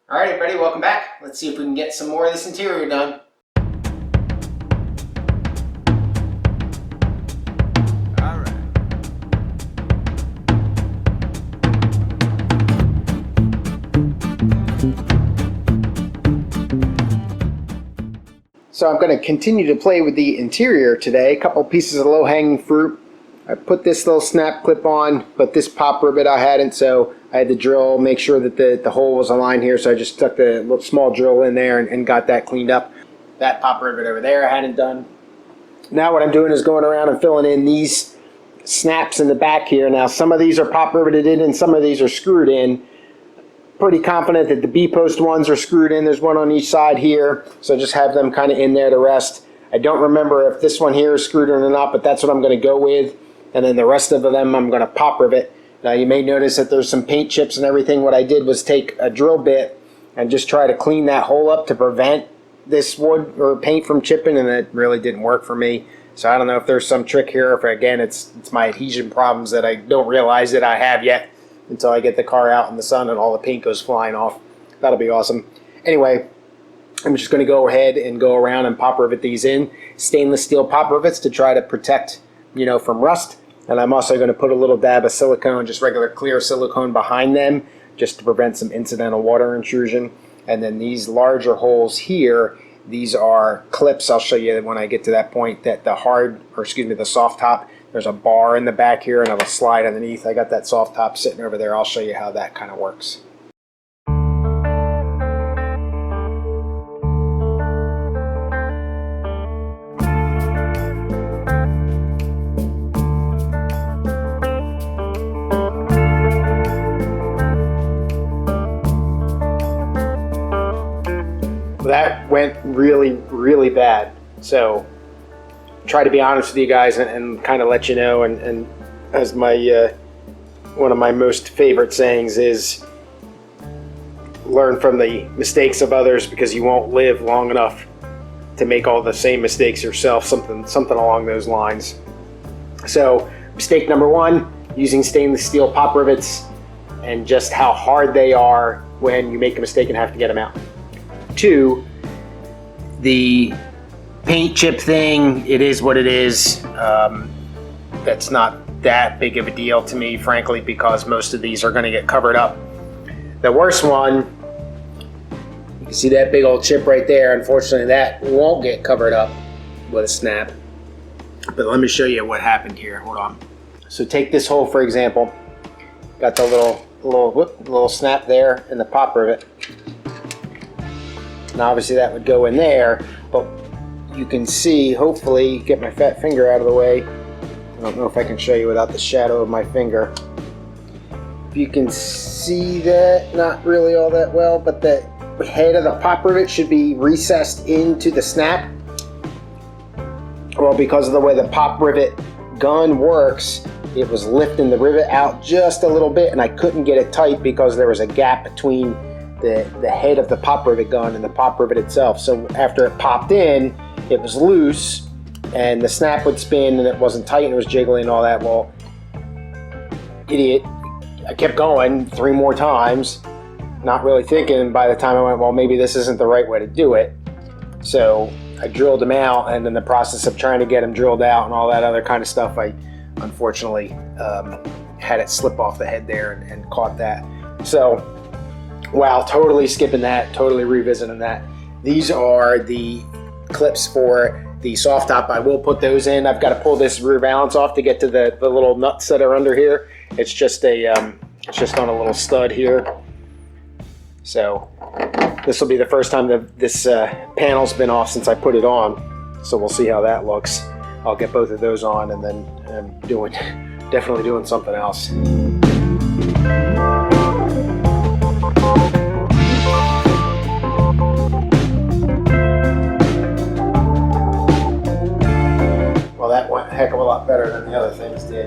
All right, everybody, welcome back. Let's see if we can get some more of this interior done. All right. So I'm going to continue to play with the interior today. A couple pieces of low-hanging fruit. I put this little snap clip on, but this pop rivet I hadn't, so I had to drill, make sure that the hole was aligned here, so I just stuck the little small drill in there and got that cleaned up. That pop rivet over there I hadn't done. Now what I'm doing is going around and filling in these snaps in the back here. Now some of these are pop riveted in and some of these are screwed in. Pretty confident that the B-post ones are screwed in. There's one on each side here, so just have them kind of in there to rest. I don't remember if this one here is screwed in or not, but that's what I'm going to go with. And then the rest of them I'm going to pop rivet. Now you may notice that there's some paint chips and everything. What I did was take a drill bit and just try to clean that hole up to prevent this wood or paint from chipping, and it really didn't work for me. So I don't know if there's some trick here, or if again it's my adhesion problems that I don't realize that I have yet until I get the car out in the sun and all the paint goes flying off. That'll be awesome. Anyway, I'm just going to go ahead and go around and pop rivet these in. Stainless steel pop rivets to try to protect, from rust. And I'm also going to put a little dab of silicone, just regular clear silicone behind them, just to prevent some incidental water intrusion. And then these larger holes here, these are clips. I'll show you when I get to that point that the soft top, there's a bar in the back here and it'll slide underneath. I got that soft top sitting over there. I'll show you how that kind of works. That went really, really bad. So try to be honest with you guys and kind of let you know. And as my one of my most favorite sayings is, learn from the mistakes of others because you won't live long enough to make all the same mistakes yourself. Something along those lines. So mistake number one, using stainless steel pop rivets and just how hard they are when you make a mistake and have to get them out. Two, the paint chip thing, it is what it is. That's not that big of a deal to me, frankly, because most of these are going to get covered up. The worst one, you can see that big old chip right there. Unfortunately, that won't get covered up with a snap. But let me show you what happened here. Hold on. So take this hole, for example. Got the little snap there in the pop rivet. And obviously that would go in there, but you can see, hopefully, get my fat finger out of the way. I don't know if I can show you without the shadow of my finger. If you can see that, not really all that well, but the head of the pop rivet should be recessed into the snap. Well, because of the way the pop rivet gun works, it was lifting the rivet out just a little bit, and I couldn't get it tight because there was a gap between the head of the pop rivet gun and the pop rivet itself. So after it popped in, it was loose and the snap would spin and it wasn't tight and it was jiggling and all that. Well, idiot, I kept going 3 more times, not really thinking, and by the time I went, well, maybe this isn't the right way to do it. So I drilled them out, and in the process of trying to get them drilled out and all that other kind of stuff, I unfortunately had it slip off the head there and caught that. So wow, totally skipping that, totally revisiting that. These are the clips for the soft top. I will put those in. I've got to pull this rear valance off to get to the little nuts that are under here. It's just it's just on a little stud here. So this will be the first time that this panel's been off since I put it on. So we'll see how that looks. I'll get both of those on, and then I'm definitely doing something else. Well, that went a heck of a lot better than the other things did.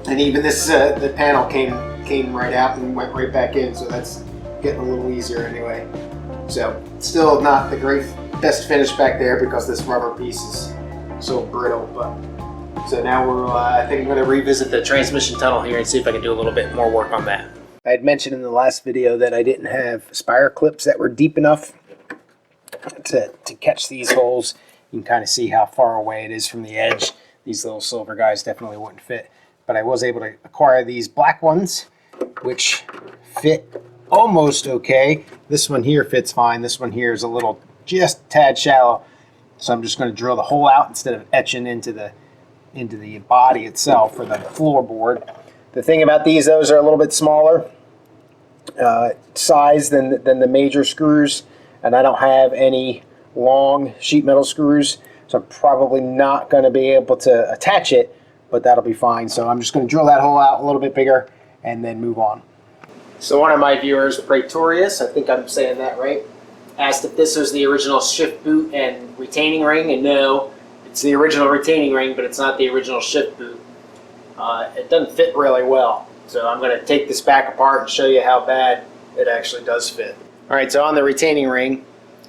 And even this, the panel came right out and went right back in, so that's getting a little easier anyway. So still not the best finish back there because this rubber piece is so brittle. But so now I think I'm going to revisit the transmission tunnel here and see if I can do a little bit more work on that. I had mentioned in the last video that I didn't have spire clips that were deep enough to catch these holes. You can kind of see how far away it is from the edge. These little silver guys definitely wouldn't fit. But I was able to acquire these black ones, which fit almost okay. This one here fits fine. This one here is a little, just a tad shallow. So I'm just going to drill the hole out instead of etching into the body itself for the floorboard. The thing about these, those are a little bit smaller size than the major screws, and I don't have any long sheet metal screws, so I'm probably not going to be able to attach it, but that'll be fine. So I'm just going to drill that hole out a little bit bigger and then move on. So one of my viewers, Praetorius, I think I'm saying that right, asked if this was the original shift boot and retaining ring, and no, it's the original retaining ring, but it's not the original shift boot. It doesn't fit really well, so I'm going to take this back apart and show you how bad it actually does fit. Alright, so on the retaining ring,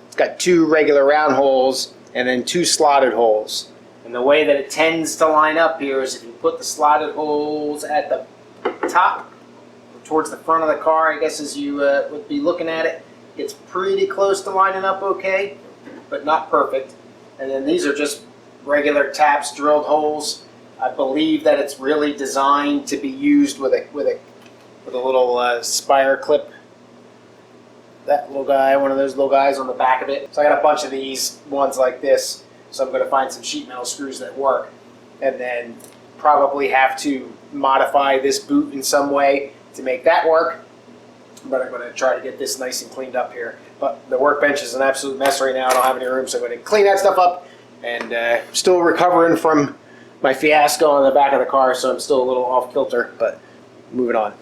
it's got 2 regular round holes and then 2 slotted holes. And the way that it tends to line up here is if you put the slotted holes at the top, towards the front of the car, I guess as you would be looking at it, it's pretty close to lining up okay, but not perfect. And then these are just regular taps, drilled holes. I believe that it's really designed to be used with a little spire clip. That little guy, one of those little guys on the back of it. So I got a bunch of these ones like this. So I'm going to find some sheet metal screws that work, and then probably have to modify this boot in some way to make that work. But I'm going to try to get this nice and cleaned up here. But the workbench is an absolute mess right now. I don't have any room, so I'm going to clean that stuff up. And still recovering from my fiasco on the back of the car, so I'm still a little off kilter, but moving on.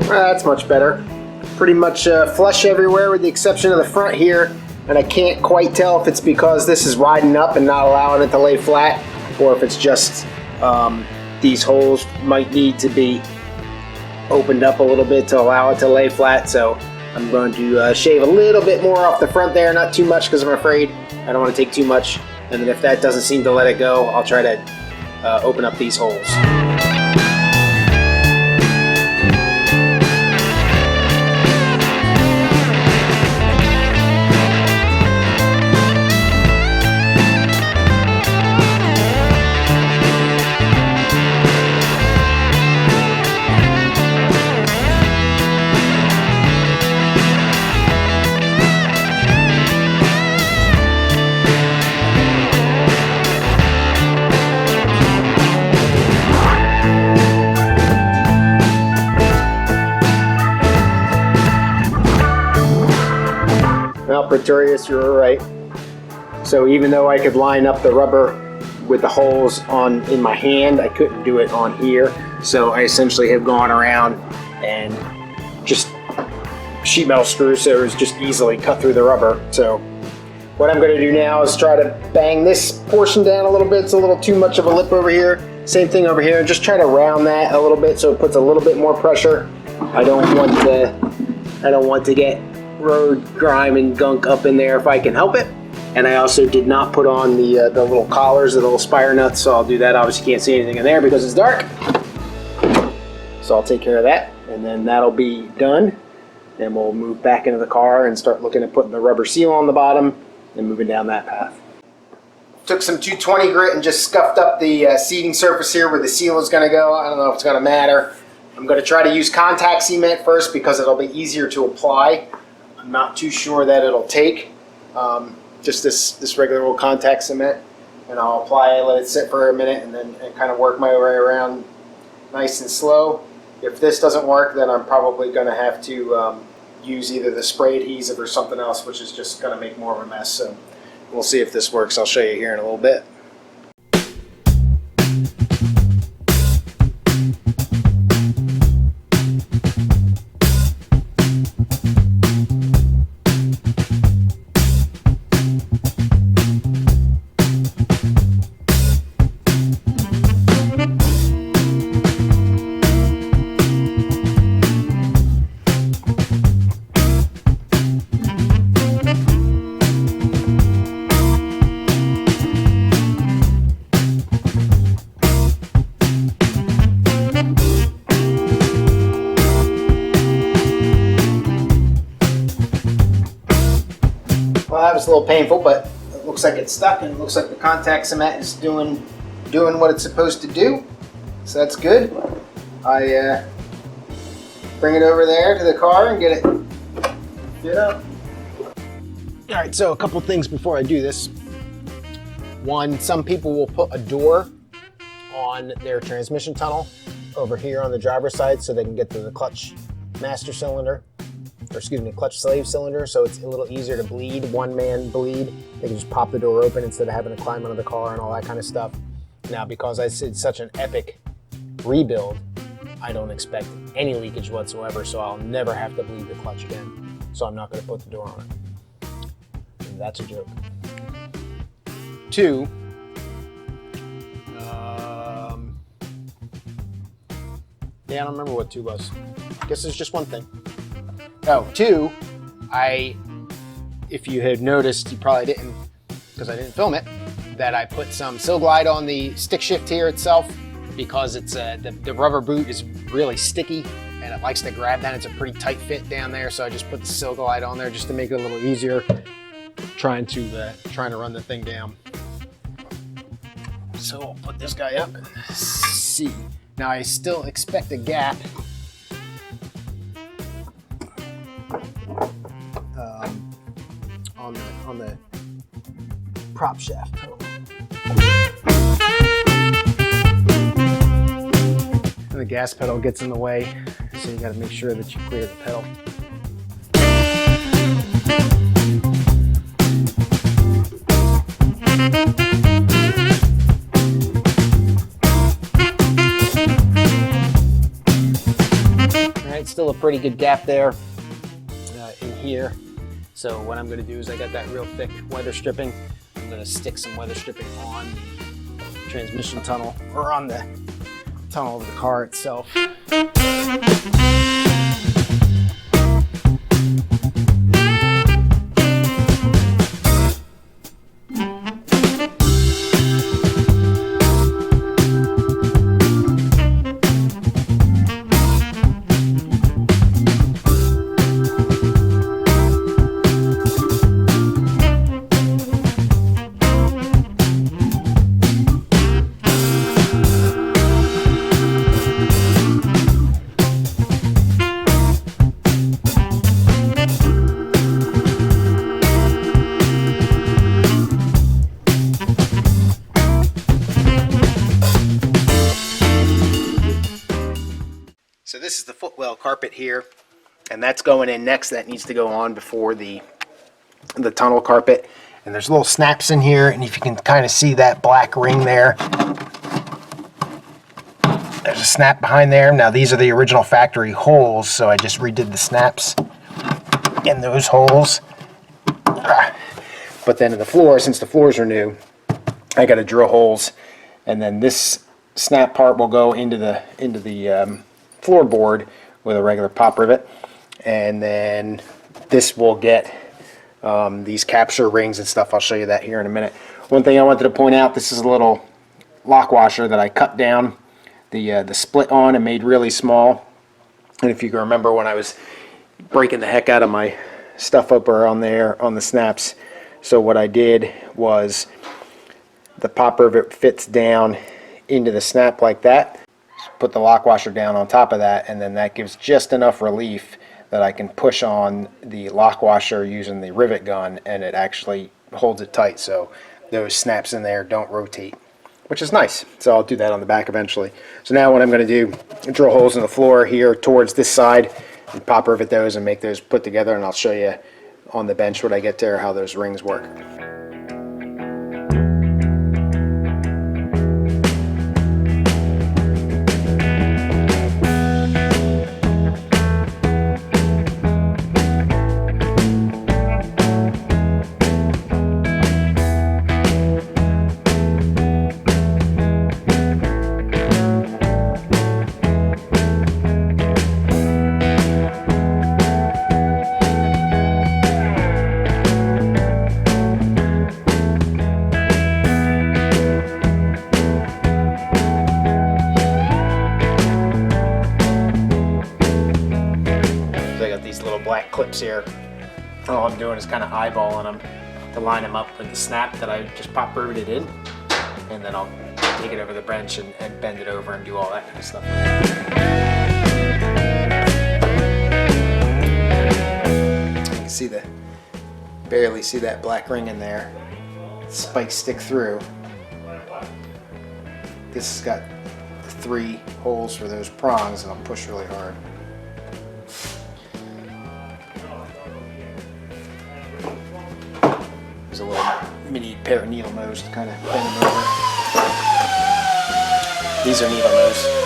That's much better. Pretty much flush everywhere with the exception of the front here, and I can't quite tell if it's because this is widening up and not allowing it to lay flat, or if it's just these holes might need to be opened up a little bit to allow it to lay flat. So I'm going to shave a little bit more off the front there, not too much because I'm afraid I don't want to take too much, and then if that doesn't seem to let it go, I'll try to open up these holes. Well, Praetorius, you were right. So even though I could line up the rubber with the holes in my hand, I couldn't do it on here. So I essentially have gone around and just sheet metal screws just easily cut through the rubber. So what I'm going to do now is try to bang this portion down a little bit. It's a little too much of a lip over here. Same thing over here. Just try to round that a little bit so it puts a little bit more pressure. I don't want to get road grime and gunk up in there if I can help it. And I also did not put on the little collars, the little spire nuts, so I'll do that. Obviously can't see anything in there because it's dark. So I'll take care of that, and then that'll be done. Then we'll move back into the car and start looking at putting the rubber seal on the bottom and moving down that path. Took some 220 grit and just scuffed up the seating surface here where the seal is going to go. I don't know if it's going to matter. I'm going to try to use contact cement first because it'll be easier to apply. I'm not too sure that it'll take. Just this regular old contact cement, and I'll apply it, let it sit for a minute, and then kind of work my way around nice and slow. If this doesn't work, then I'm probably going to have to use either the spray adhesive or something else, which is just going to make more of a mess. So we'll see if this works. I'll show you here in a little bit. job. It's a little painful, but it looks like it's stuck, and it looks like the contact cement is doing what it's supposed to do. So that's good. I bring it over there to the car and get it fit up. All right, so a couple things before I do this. One, some people will put a door on their transmission tunnel over here on the driver's side so they can get to the clutch master cylinder, or excuse me, clutch slave cylinder, so it's a little easier to bleed, one-man bleed. They can just pop the door open instead of having to climb under the car and all that kind of stuff. Now, because I did such an epic rebuild, I don't expect any leakage whatsoever, so I'll never have to bleed the clutch again. So I'm not going to put the door on it. And that's a joke. Two, yeah, I don't remember what two was. I guess it's just one thing. Oh, two, if you had noticed, you probably didn't, because I didn't film it, that I put some Sil Glide on the stick shift here itself, because it's the rubber boot is really sticky and it likes to grab that. It's a pretty tight fit down there, so I just put the Sil Glide on there just to make it a little easier trying to run the thing down. So I'll put this guy up and see. Now I still expect a gap on the prop shaft. And the gas pedal gets in the way, so you got to make sure that you clear the pedal. Still a pretty good gap there in here. So what I'm going to do is I got that real thick weather stripping. I'm going to stick some weather stripping on the transmission tunnel, or on the tunnel of the car itself. So this is the footwell carpet here, and that's going in next. That needs to go on before the tunnel carpet. And there's little snaps in here, and if you can kind of see that black ring there, there's a snap behind there. Now these are the original factory holes, so I just redid the snaps in those holes. But then in the floor, since the floors are new, I got to drill holes, and then this snap part will go into the floorboard with a regular pop rivet, and then this will get these capture rings and stuff. I'll show you that here in a minute. One thing I wanted to point out, this is a little lock washer that I cut down the split on and made really small. And if you can remember when I was breaking the heck out of my stuff over on there on the snaps, so what I did was the pop rivet fits down into the snap like that. Put the lock washer down on top of that, and then that gives just enough relief that I can push on the lock washer using the rivet gun, and it actually holds it tight so those snaps in there don't rotate, which is nice. So I'll do that on the back eventually. So now what I'm going to do, drill holes in the floor here towards this side and pop rivet those and make those put together, and I'll show you on the bench when I get there how those rings work. Clips here. All I'm doing is kind of eyeballing them to line them up with the snap that I just pop riveted in, and then I'll take it over the bench and bend it over and do all that kind of stuff. You can see barely see that black ring in there. Spikes stick through. This has got 3 holes for those prongs, and I'll push really hard. There's a little mini pair of needle nose to kind of bend them over. These are needle nose.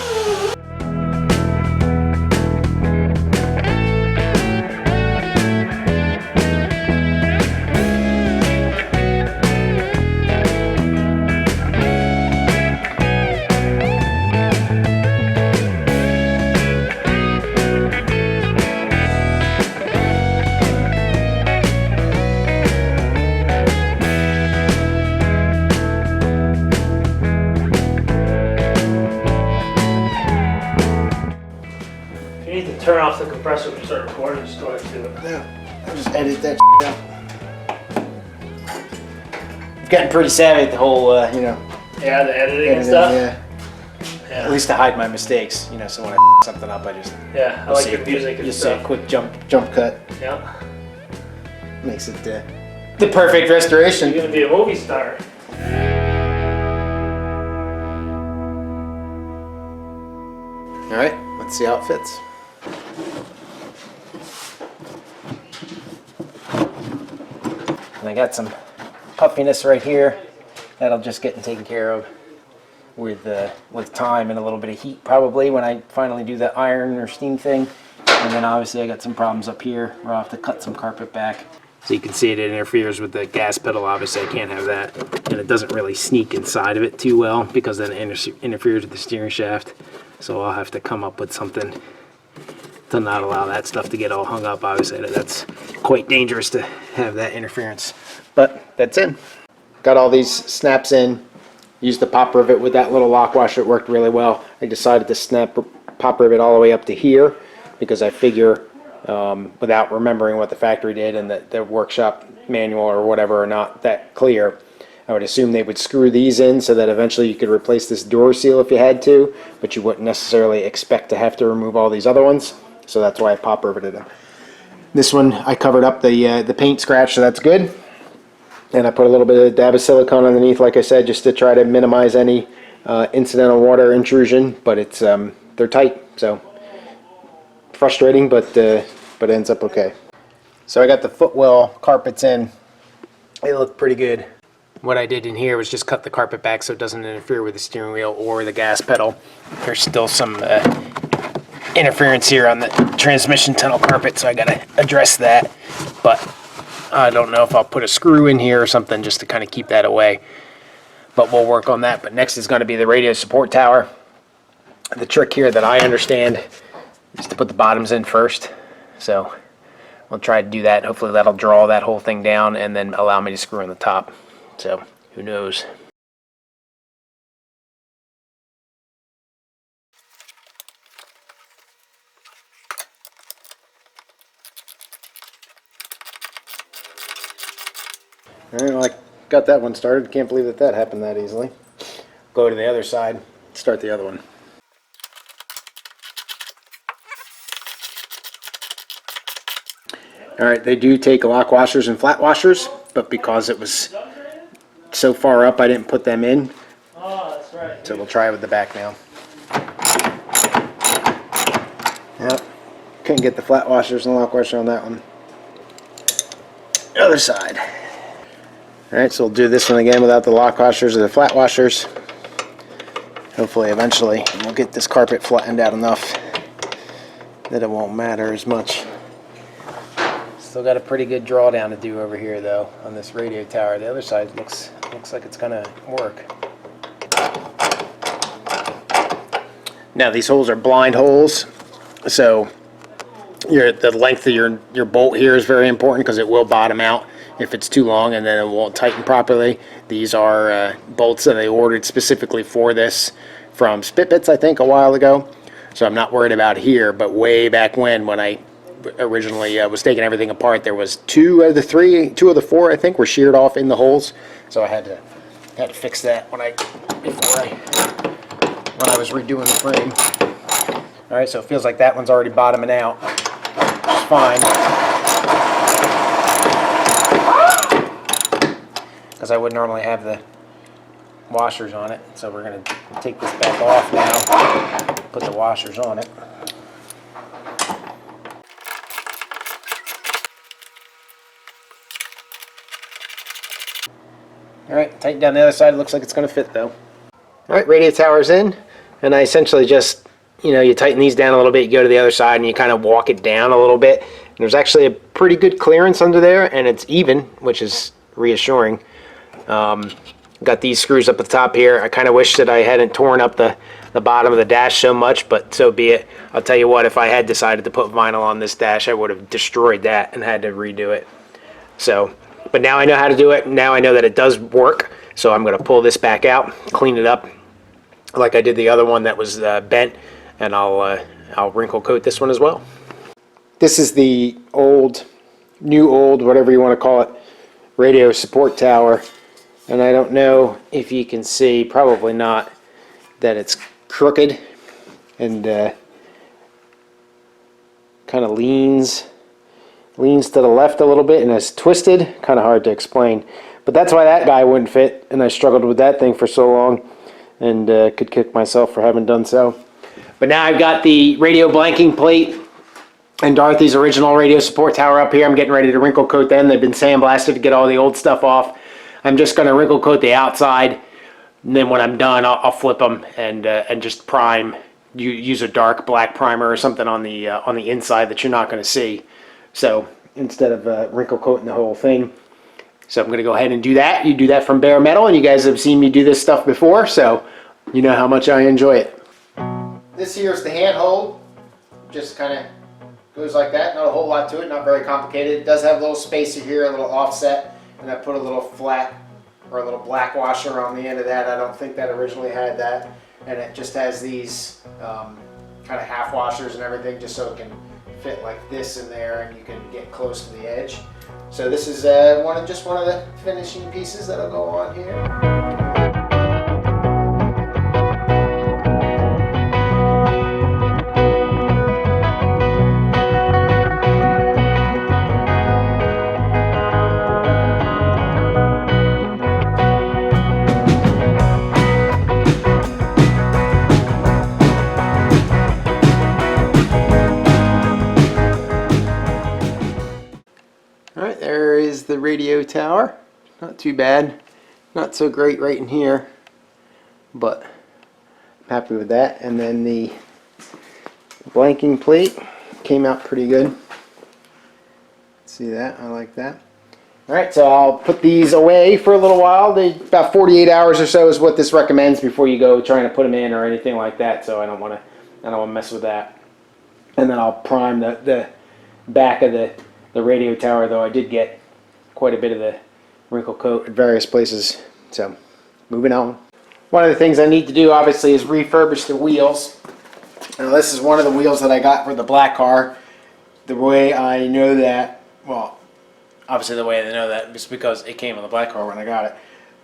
Turn off the compressor when you start recording, just go ahead and do it. Yeah, I'll just edit that out. I've gotten pretty savvy at the whole, you know. Yeah, the editing and stuff. Yeah. At least to hide my mistakes, you know. So when I something up, I just I like your music and just stuff. see a quick jump cut. Yeah. Makes it the perfect restoration. You're gonna be a movie star. All right, let's see how it fits. And I got some puffiness right here. That'll just get taken care of with time and a little bit of heat probably when I finally do the iron or steam thing. And then obviously I got some problems up here where I'll have to cut some carpet back. So you can see it interferes with the gas pedal. Obviously I can't have that. And it doesn't really sneak inside of it too well because then it interferes with the steering shaft. So I'll have to come up with something to not allow that stuff to get all hung up. Obviously that's quite dangerous to have that interference. But that's in. Got all these snaps in. Used the pop rivet with that little lock washer. It worked really well. I decided to snap pop rivet all the way up to here because I figure without remembering what the factory did and the workshop manual or whatever are not that clear, I would assume they would screw these in so that eventually you could replace this door seal if you had to, but you wouldn't necessarily expect to have to remove all these other ones. So that's why I pop riveted them. This one I covered up the paint scratch, so that's good. And I put a little bit of dab of silicone underneath, like I said, just to try to minimize any incidental water intrusion. But it's they're tight, so frustrating, but it ends up okay. So I got the footwell carpets in. They look pretty good. What I did in here was just cut the carpet back so it doesn't interfere with the steering wheel or the gas pedal. There's still some interference here on the transmission tunnel carpet, so I gotta address that. But I don't know if I'll put a screw in here or something just to kind of keep that away. But we'll work on that. But next is going to be the radio support tower. The trick here that I understand is to put the bottoms in first. So we'll try to do that. Hopefully that'll draw that whole thing down and then allow me to screw on the top. So who knows? All right, well, I got that one started. Can't believe that happened that easily. Go to the other side, start the other one. All right, they do take lock washers and flat washers, but because it was so far up, I didn't put them in. Oh, that's right. So we'll try it with the back now. Yep, couldn't get the flat washers and lock washer on that one. Other side. Alright, so we'll do this one again without the lock washers or the flat washers. Hopefully, eventually, we'll get this carpet flattened out enough that it won't matter as much. Still got a pretty good drawdown to do over here, though, on this radio tower. The other side looks like it's gonna work. Now, these holes are blind holes, so the length of your bolt here is very important because it will bottom out if it's too long and then it won't tighten properly. These are bolts that I ordered specifically for this from Spitfire, I think, a while ago. So I'm not worried about here, but way back when I originally was taking everything apart, there was two of the four, I think, were sheared off in the holes. So I had to fix that when I was redoing the frame. All right, so it feels like that one's already bottoming out. It's fine. Because I would normally have the washers on it. So we're going to take this back off now, put the washers on it. All right, tighten down the other side. It looks like it's going to fit though. All right, radio tower's in, and I essentially just, you tighten these down a little bit, you go to the other side, and you kind of walk it down a little bit. And there's actually a pretty good clearance under there, and it's even, which is reassuring. Got these screws up at the top here. I kind of wish that I hadn't torn up the bottom of the dash so much, but so be it. I'll tell you what, if I had decided to put vinyl on this dash, I would have destroyed that and had to redo it. So, but now I know how to do it. Now I know that it does work. So I'm going to pull this back out, clean it up like I did the other one that was bent, and I'll wrinkle coat this one as well. This is the new old, whatever you want to call it, radio support tower. And I don't know if you can see, probably not, that it's crooked and kind of leans to the left a little bit and is twisted. Kind of hard to explain. But that's why that guy wouldn't fit, and I struggled with that thing for so long and could kick myself for having done so. But now I've got the radio blanking plate and Dorothy's original radio support tower up here. I'm getting ready to wrinkle coat them. They've been sandblasted to get all the old stuff off. I'm just going to wrinkle coat the outside, and then when I'm done, I'll flip them and just prime. Use a dark black primer or something on the inside that you're not going to see. So instead of wrinkle coating the whole thing. So I'm going to go ahead and do that. You do that from bare metal, and you guys have seen me do this stuff before, so you know how much I enjoy it. This here is the handhold. Just kind of goes like that. Not a whole lot to it, not very complicated. It does have a little spacer here, a little offset, and I put a little flat or a little black washer on the end of that. I don't think that originally had that. And it just has these kind of half washers and everything, just so it can fit like this in there and you can get close to the edge. So this is just one of the finishing pieces that'll go on here. Alright, there is the radio tower. Not too bad. Not so great right in here, but I'm happy with that. And then the blanking plate came out pretty good. See that? I like that. Alright, so I'll put these away for a little while. About 48 hours or so is what this recommends before you go trying to put them in or anything like that, so I don't want to mess with that. And then I'll prime the back of the radio tower, though I did get quite a bit of the wrinkle coat at various places. So, moving on. One of the things I need to do, obviously, is refurbish the wheels. Now, this is one of the wheels that I got for the black car. The way I know that, well, obviously the way I know that is because it came on the black car when I got it.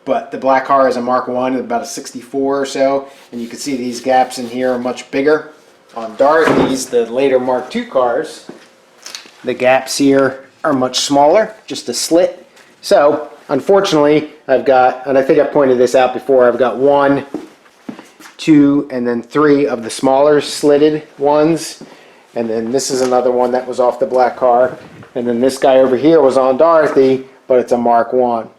But the black car is a Mark 1, about a 64 or so, and you can see these gaps in here are much bigger. On Dorothy's, the later Mark 2 cars, the gaps here are much smaller, just a slit. So, unfortunately, I've got, and I think I pointed this out before, I've got 1, 2, and then 3 of the smaller slitted ones. And then this is another one that was off the black car. And then this guy over here was on Dorothy, but it's a Mark 1.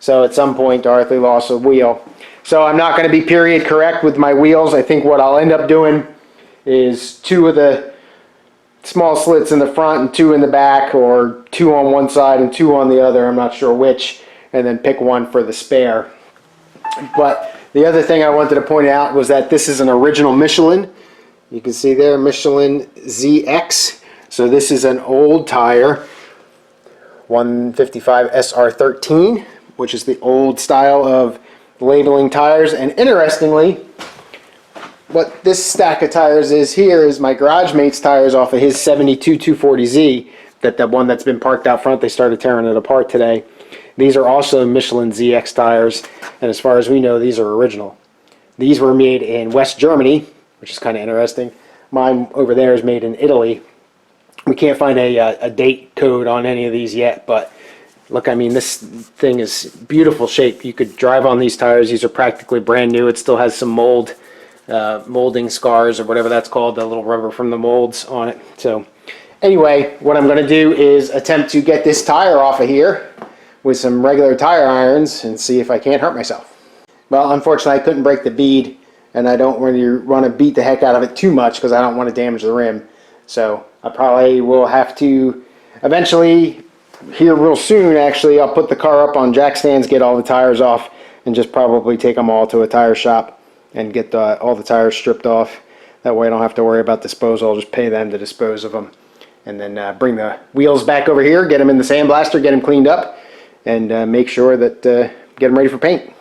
So at some point, Dorothy lost a wheel. So I'm not going to be period correct with my wheels. I think what I'll end up doing is 2 of the small slits in the front and 2 in the back, or 2 on one side and 2 on the other, I'm not sure which, and then pick one for the spare. But the other thing I wanted to point out was that this is an original Michelin. You can see there, Michelin ZX. So this is an old tire, 155 SR13, which is the old style of labeling tires. And interestingly, what this stack of tires is here is my garage mate's tires off of his 72 240Z, the one that's been parked out front. They started tearing it apart today. These are also Michelin ZX tires, and as far as we know, these are original. These were made in West Germany, which is kind of interesting. Mine over there is made in Italy. We can't find a date code on any of these yet, but look, I mean, this thing is beautiful shape. You could drive on these tires. These are practically brand new. It still has some molding scars or whatever that's called, the little rubber from the molds on it. So anyway, what I'm going to do is attempt to get this tire off of here with some regular tire irons and see if I can't hurt myself. Well, unfortunately, I couldn't break the bead, and I don't really want to beat the heck out of it too much because I don't want to damage the rim. So I probably will have to eventually, here real soon actually, I'll put the car up on jack stands, get all the tires off, and just probably take them all to a tire shop and get all the tires stripped off. That way I don't have to worry about disposal. I'll just pay them to dispose of them. And then bring the wheels back over here, get them in the sandblaster, get them cleaned up, and make sure that get them ready for paint.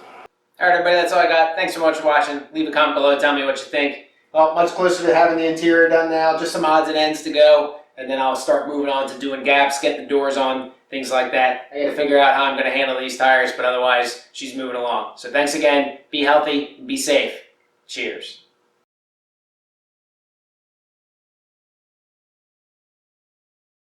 All right, everybody, that's all I got. Thanks so much for watching. Leave a comment below, tell me what you think. Well, much closer to having the interior done now. Just some odds and ends to go, and then I'll start moving on to doing gaps, getting the doors on, things like that. I got to figure out how I'm going to handle these tires, but otherwise, she's moving along. So thanks again. Be healthy, be safe. Cheers.